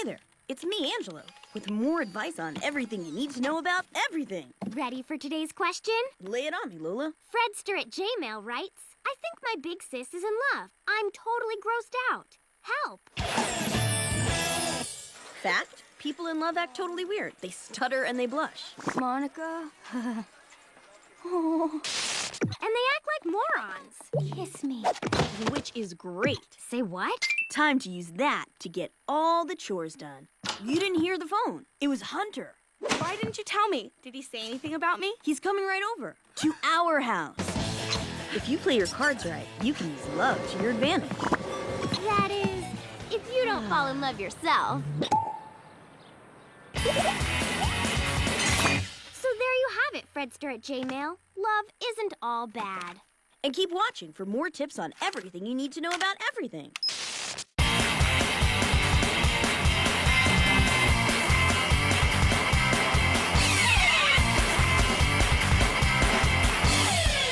Hey there, it's me, Angelo, with more advice on everything you need to know about everything. Ready for today's question? Lay it on me, Lola. Fredster at Gmail writes, I think my big sis is in love. I'm totally grossed out. Help. Fact, people in love act totally weird. They stutter and they blush. Monica? Oh. And they act like morons. Kiss me. Which is great. Say what? Time to use that to get all the chores done. You didn't hear the phone. It was Hunter. Why didn't you tell me? Did he say anything about me? He's coming right over to our house. If you play your cards right, you can use love to your advantage. That is, if you don't fall in love yourself. So there you have it, Fredster at Gmail. Love isn't all bad. And keep watching for more tips on everything you need to know about everything.